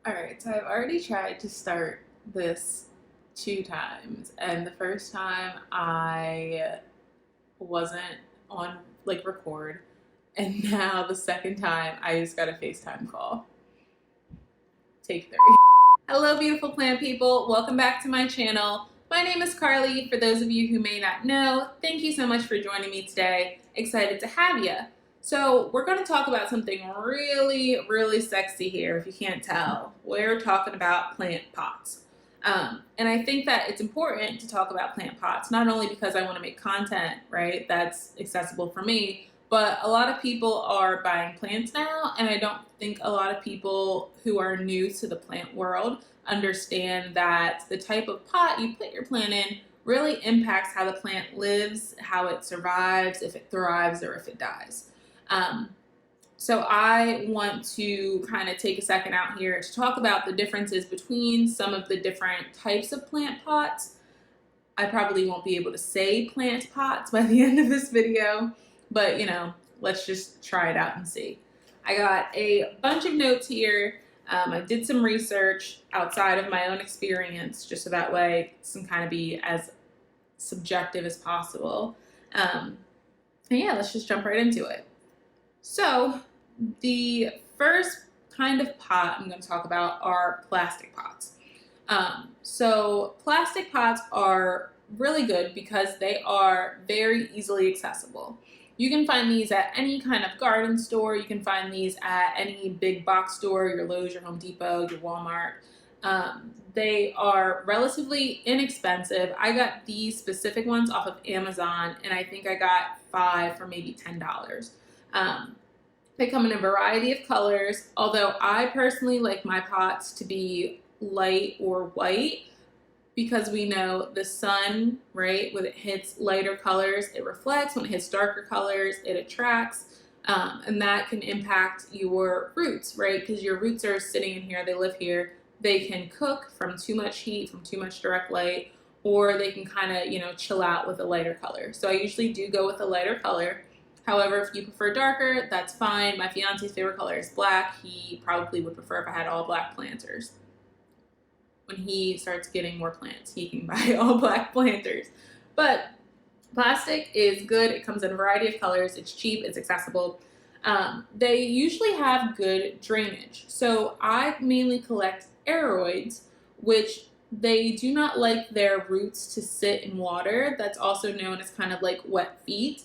Alright, so I've already tried to start this 2 times, and the first time I wasn't on record, and now the second time I just got a FaceTime call. Take 3. Hello, beautiful plant people. Welcome back to my channel. My name is Carly. For those of you who may not know, thank you so much for joining me today. Excited to have you. So we're going to talk about something really, really sexy here, if you can't tell. We're talking about plant pots. And I think that it's important to talk about plant pots, not only because I want to make content, right, that's accessible for me, but a lot of people are buying plants now, and I don't think a lot of people who are new to the plant world understand that the type of pot you put your plant in really impacts how the plant lives, how it survives, if it thrives, or if it dies. So I want to kind of take a second out here to talk about the differences between some of the different types of plant pots. I probably won't be able to say plant pots by the end of this video, but let's just try it out and see. I got a bunch of notes here. I did some research outside of my own experience, just so that way it can kind of be as subjective as possible. And yeah, let's just jump right into it. So the first kind of pot I'm going to talk about are plastic pots. So plastic pots are really good because they are very easily accessible. You can find these at any kind of garden store. You can find these at any big box store, your Lowe's, your Home Depot, your Walmart. They are relatively inexpensive. I got these specific ones off of Amazon, and I think I got 5 for maybe $10. They come in a variety of colors, although I personally like my pots to be light or white because we know the sun, right, when it hits lighter colors, it reflects. When it hits darker colors, it attracts, and that can impact your roots, right, because your roots are sitting in here, they live here. They can cook from too much heat, from too much direct light, or they can kind of, chill out with a lighter color. So I usually do go with a lighter color. However, if you prefer darker, that's fine. My fiance's favorite color is black. He probably would prefer if I had all black planters. When he starts getting more plants, he can buy all black planters. But plastic is good. It comes in a variety of colors. It's cheap. It's accessible. They usually have good drainage. So I mainly collect aeroids, which they do not like their roots to sit in water. That's also known as kind of like wet feet.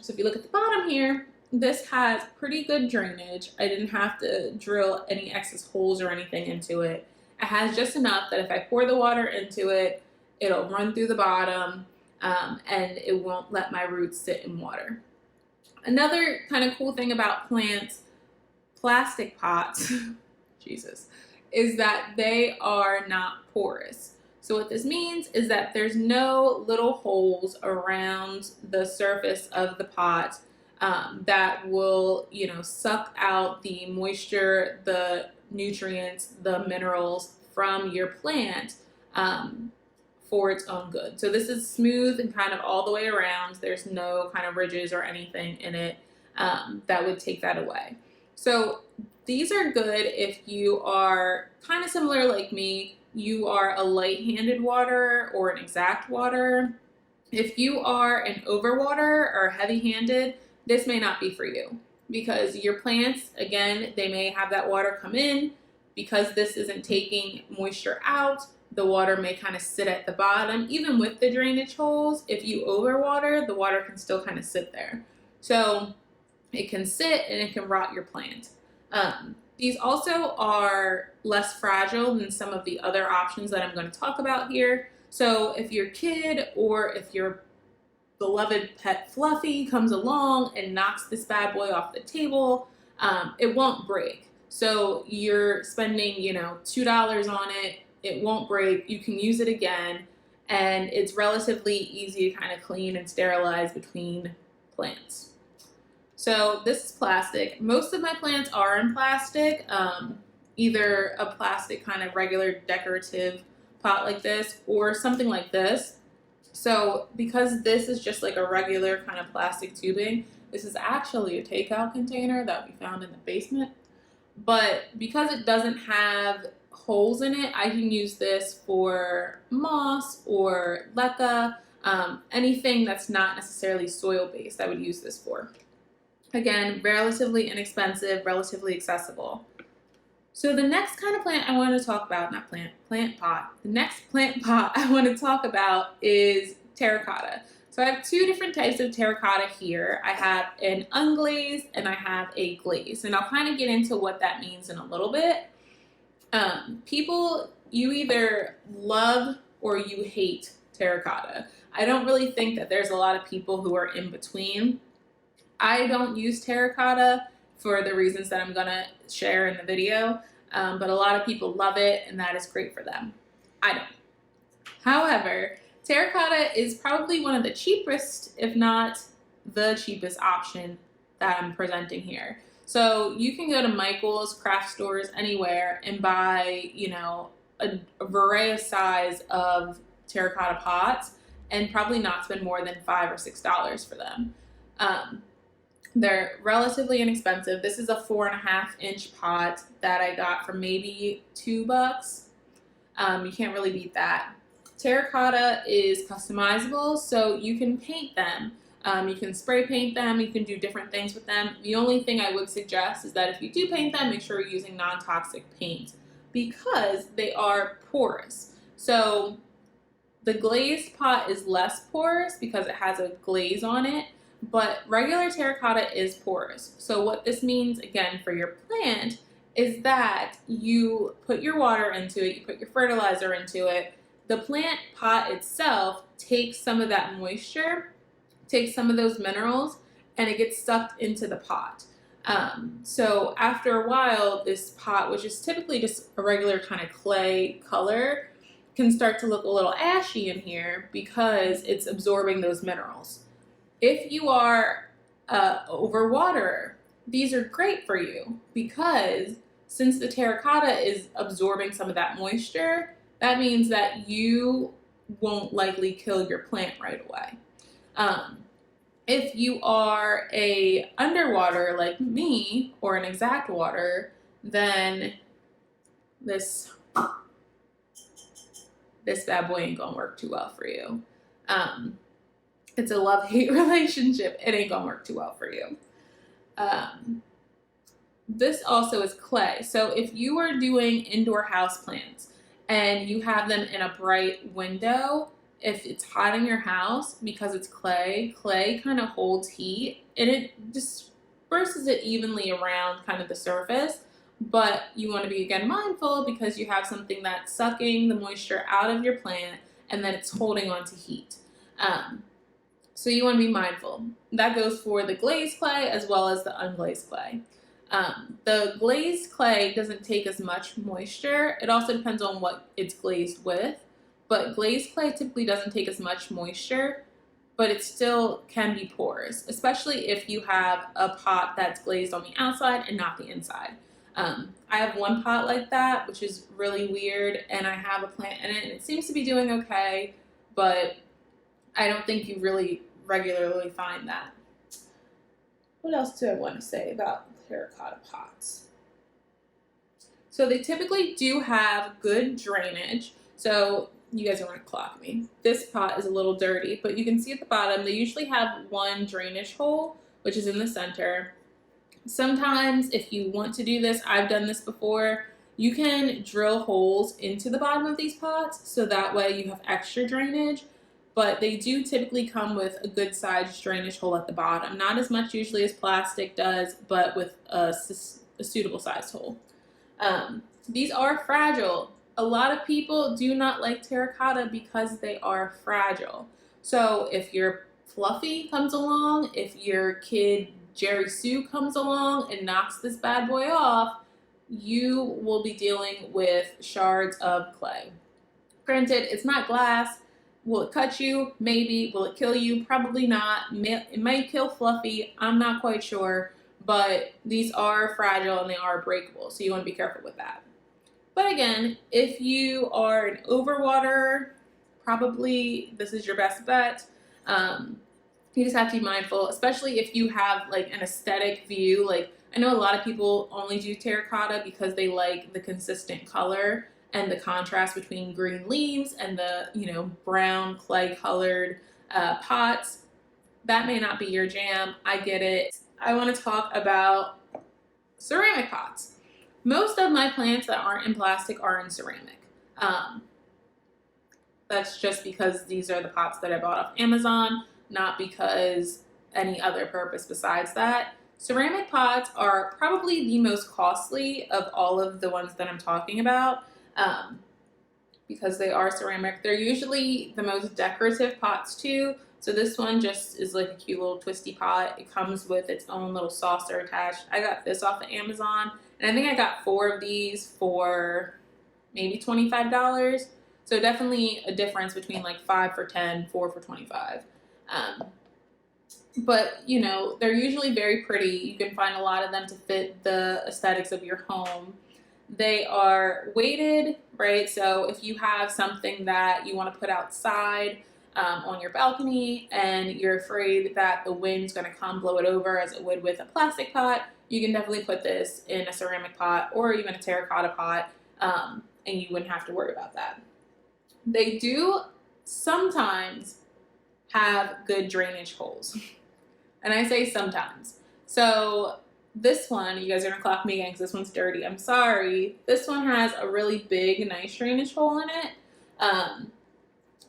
So if you look at the bottom here, this has pretty good drainage. I didn't have to drill any excess holes or anything into it. It has just enough that if I pour the water into it, it'll run through the bottom, and it won't let my roots sit in water. Another kind of cool thing about plastic pots, Jesus, is that they are not porous. So what this means is that there's no little holes around the surface of the pot that will, suck out the moisture, the nutrients, the minerals from your plant for its own good. So this is smooth and kind of all the way around. There's no kind of ridges or anything in it that would take that away. So these are good if you are kind of similar like me. You are a light-handed waterer or an exact waterer. If you are an overwaterer or heavy-handed, this may not be for you because your plants, again, they may have that water come in. Because this isn't taking moisture out, the water may kind of sit at the bottom. Even with the drainage holes, if you overwater, the water can still kind of sit there. So it can sit and it can rot your plant. These also are less fragile than some of the other options that I'm going to talk about here. So if your kid or if your beloved pet Fluffy comes along and knocks this bad boy off the table, it won't break. So you're spending, $2 on it. It won't break. You can use it again, and it's relatively easy to kind of clean and sterilize between plants. So this is plastic. Most of my plants are in plastic, either a plastic kind of regular decorative pot like this or something like this. So because this is just like a regular kind of plastic tubing, this is actually a takeout container that we found in the basement. but because it doesn't have holes in it, I can use this for moss or leca, anything that's not necessarily soil based I would use this for. Again, relatively inexpensive, relatively accessible. So the next kind of plant I want to talk about, not plant pot. The next plant pot I want to talk about is terracotta. So I have two different types of terracotta here. I have an unglazed and I have a glazed. And I'll kind of get into what that means in a little bit. People, you either love or you hate terracotta. I don't really think that there's a lot of people who are in between. I don't use terracotta for the reasons that I'm gonna share in the video, but a lot of people love it and that is great for them. I don't. However, terracotta is probably one of the cheapest, if not the cheapest option that I'm presenting here. So you can go to Michael's, craft stores, anywhere and buy, you know, a variety size of terracotta pots and probably not spend more than $5 or $6 for them. They're relatively inexpensive. This is a 4.5-inch pot that I got for maybe $2. You can't really beat that. Terracotta is customizable, so you can paint them. You can spray paint them, you can do different things with them. The only thing I would suggest is that if you do paint them, make sure you're using non-toxic paint because they are porous. So the glazed pot is less porous because it has a glaze on it, but regular terracotta is porous. So what this means, again, for your plant is that you put your water into it, you put your fertilizer into it, the plant pot itself takes some of that moisture, takes some of those minerals, and it gets sucked into the pot. So after a while, this pot, which is typically just a regular kind of clay color, can start to look a little ashy in here because it's absorbing those minerals. If you are overwaterer, these are great for you because since the terracotta is absorbing some of that moisture, that means that you won't likely kill your plant right away. If you are a underwater like me or an exact water, then this bad boy ain't gonna work too well for you. It's a love-hate relationship. It ain't gonna work too well for you. This also is clay. So if you are doing indoor house plants and you have them in a bright window, if it's hot in your house, because it's clay kind of holds heat and it disperses it evenly around kind of the surface. But you want to be, again, mindful because you have something that's sucking the moisture out of your plant and then it's holding on to heat. So you want to be mindful. That goes for the glazed clay as well as the unglazed clay. The glazed clay doesn't take as much moisture. It also depends on what it's glazed with. But glazed clay typically doesn't take as much moisture, but it still can be porous, especially if you have a pot that's glazed on the outside and not the inside. I have one pot like that, which is really weird, and I have a plant in it, and it seems to be doing okay, but I don't think you really regularly find that. What else do I want to say about terracotta pots? So they typically do have good drainage. So you guys are going to clock me. This pot is a little dirty, but you can see at the bottom, they usually have one drainage hole, which is in the center. Sometimes if you want to do this, I've done this before, you can drill holes into the bottom of these pots so that way you have extra drainage, but they do typically come with a good sized drainage hole at the bottom. Not as much usually as plastic does, but with a suitable sized hole. These are fragile. A lot of people do not like terracotta because they are fragile. So if your Fluffy comes along, if your kid Jerry Sue comes along and knocks this bad boy off, you will be dealing with shards of clay. Granted, it's not glass. Will it cut you? Maybe. Will it kill you? Probably not. It might kill Fluffy. I'm not quite sure. But these are fragile and they are breakable, so you want to be careful with that. But again, if you are an overwaterer, probably this is your best bet. You just have to be mindful, especially if you have like an aesthetic view, like I know a lot of people only do terracotta because they like the consistent color and the contrast between green leaves and the, brown clay colored pots. That may not be your jam. I get it. I want to talk about ceramic pots. Most of my plants that aren't in plastic are in ceramic. That's just because these are the pots that I bought off Amazon, not because any other purpose besides that. Ceramic pots are probably the most costly of all of the ones that I'm talking about, because they are ceramic. They're usually the most decorative pots too. So this one just is like a cute little twisty pot. It comes with its own little saucer attached. I got this off of Amazon, and I think I got 4 of these for maybe $25. So definitely a difference between like 5 for 10, 4 for 25. But they're usually very pretty. You can find a lot of them to fit the aesthetics of your home. They are weighted, right? So if you have something that you want to put outside on your balcony and you're afraid that the wind's going to come blow it over as it would with a plastic pot, you can definitely put this in a ceramic pot or even a terracotta pot, and you wouldn't have to worry about that. They do sometimes have good drainage holes. And I say sometimes. So this one, you guys are gonna clock me again because this one's dirty. I'm sorry. This one has a really big, nice drainage hole in it.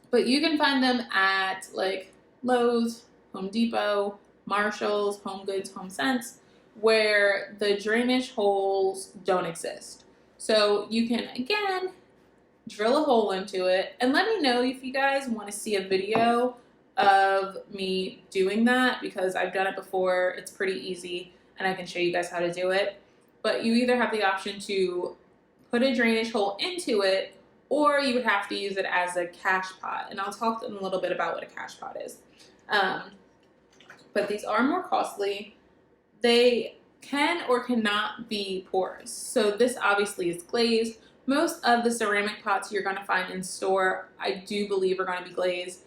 But you can find them at like Lowe's, Home Depot, Marshall's, Home Goods, Home Sense, where the drainage holes don't exist. So you can, again, drill a hole into it, and let me know if you guys want to see a video of me doing that, because I've done it before. It's pretty easy and I can show you guys how to do it. But you either have the option to put a drainage hole into it, or you would have to use it as a cash pot, and I'll talk in a little bit about what a cash pot is. But these are more costly. They can or cannot be porous. So this obviously is glazed. Most of the ceramic pots you're going to find in store, I do believe, are going to be glazed.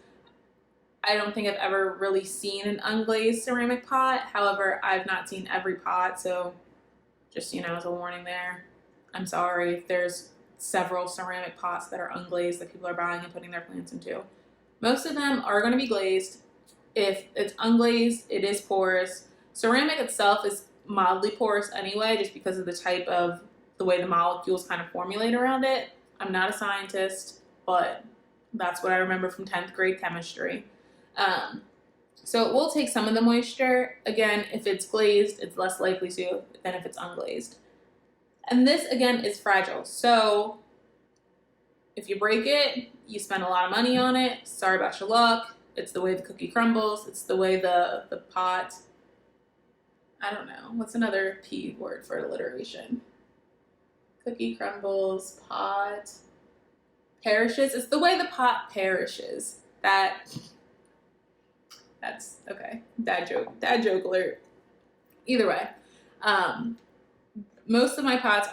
I don't think I've ever really seen an unglazed ceramic pot. However, I've not seen every pot, so just, as a warning there. I'm sorry if there's several ceramic pots that are unglazed that people are buying and putting their plants into. Most of them are going to be glazed. If it's unglazed, it is porous. Ceramic itself is mildly porous anyway, just because of the type of the way the molecules kind of formulate around it. I'm not a scientist, but that's what I remember from 10th grade chemistry. So it will take some of the moisture. Again, if it's glazed, it's less likely to than if it's unglazed. And this, again, is fragile. So if you break it, you spend a lot of money on it. Sorry about your luck. It's the way the cookie crumbles. It's the way the pot, I don't know. What's another P word for alliteration? Cookie crumbles, pot perishes. It's the way the pot perishes. That's okay. Dad joke alert. Either way, most of my plants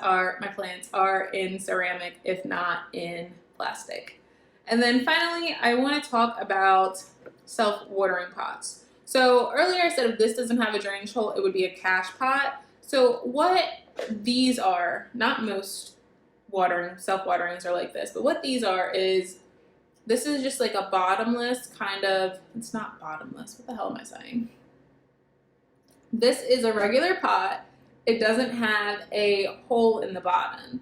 are in ceramic, if not in plastic. And then finally, I want to talk about self-watering pots. So earlier I said if this doesn't have a drainage hole, it would be a cash pot. So what these are, not most self-waterings are like this, but what these are is, this is just like a bottomless kind of, it's not bottomless, what the hell am I saying? This is a regular pot. It doesn't have a hole in the bottom.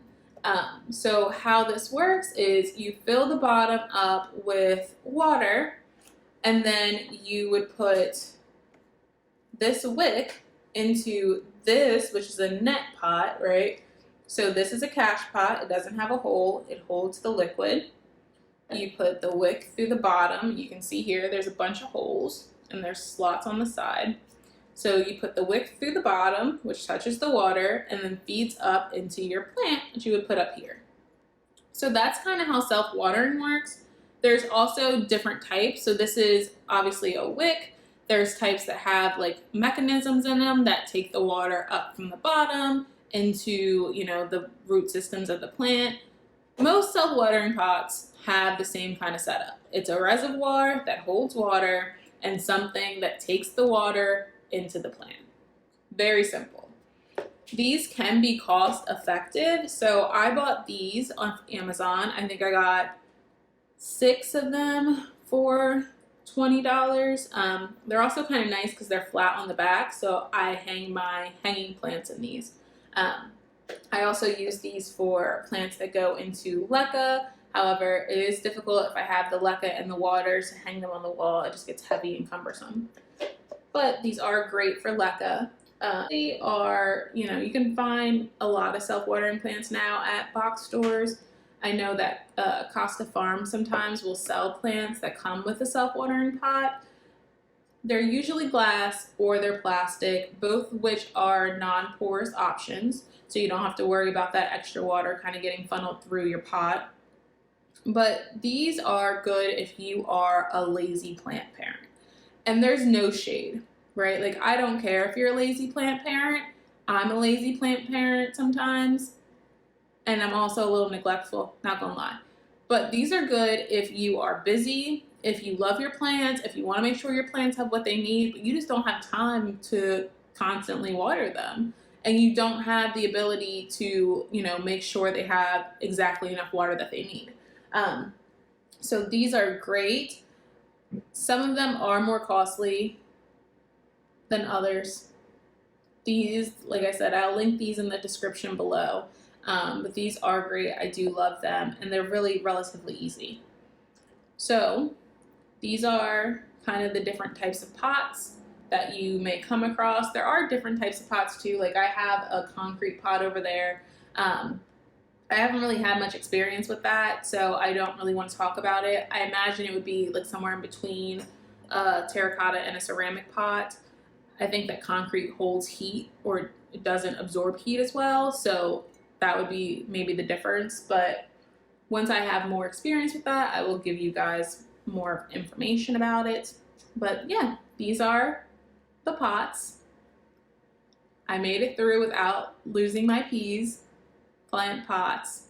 So how this works is you fill the bottom up with water, and then you would put this wick into this, which is a net pot, right? So this is a cash pot. It doesn't have a hole. It holds the liquid. You put the wick through the bottom. You can see here there's a bunch of holes, and there's slots on the side. So you put the wick through the bottom, which touches the water, and then feeds up into your plant, which you would put up here. So that's kind of how self-watering works. There's also different types. So this is obviously a wick. There's types that have like mechanisms in them that take the water up from the bottom into, the root systems of the plant. Most self-watering pots have the same kind of setup. It's a reservoir that holds water and something that takes the water into the plant. Very simple. these can be cost effective. So I bought these on Amazon. I think I got 6 of them for $20. They're also kind of nice because they're flat on the back, so I hang my hanging plants in these. I also use these for plants that go into leca. However, it is difficult if I have the leca in the water to hang them on the wall. It just gets heavy and cumbersome. But these are great for leca. They are, you know, you can find a lot of self-watering plants now at box stores. I know that Costa Farm sometimes will sell plants that come with a self-watering pot. They're usually glass or they're plastic, both of which are non-porous options, so you don't have to worry about that extra water kind of getting funneled through your pot. But these are good if you are a lazy plant parent. And there's no shade, right? Like, I don't care if you're a lazy plant parent. I'm a lazy plant parent sometimes, and I'm also a little neglectful, not gonna lie. But these are good if you are busy, if you love your plants, if you want to make sure your plants have what they need, but you just don't have time to constantly water them. And you don't have the ability to, you know, make sure they have exactly enough water that they need. So these are great. Some of them are more costly than others. These, like I said, I'll link these in the description below. But these are great. I do love them, and they're really relatively easy. So these are kind of the different types of pots that you may come across. There are different types of pots too. Like, I have a concrete pot over there. I haven't really had much experience with that, so I don't really want to talk about it. I imagine it would be like somewhere in between a terracotta and a ceramic pot. I think that concrete holds heat, or it doesn't absorb heat as well, so that would be maybe the difference. But once I have more experience with that, I will give you guys more information about it. But yeah, these are the pots. I made it through without losing my peas. Plant pots.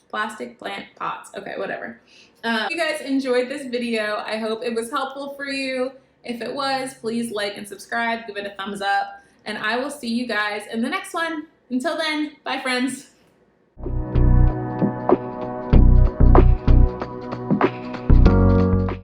Plastic plant pots. Okay, whatever. If you guys enjoyed this video, I hope it was helpful for you. If it was, please like and subscribe, give it a thumbs up, and I will see you guys in the next one. Until then, bye friends.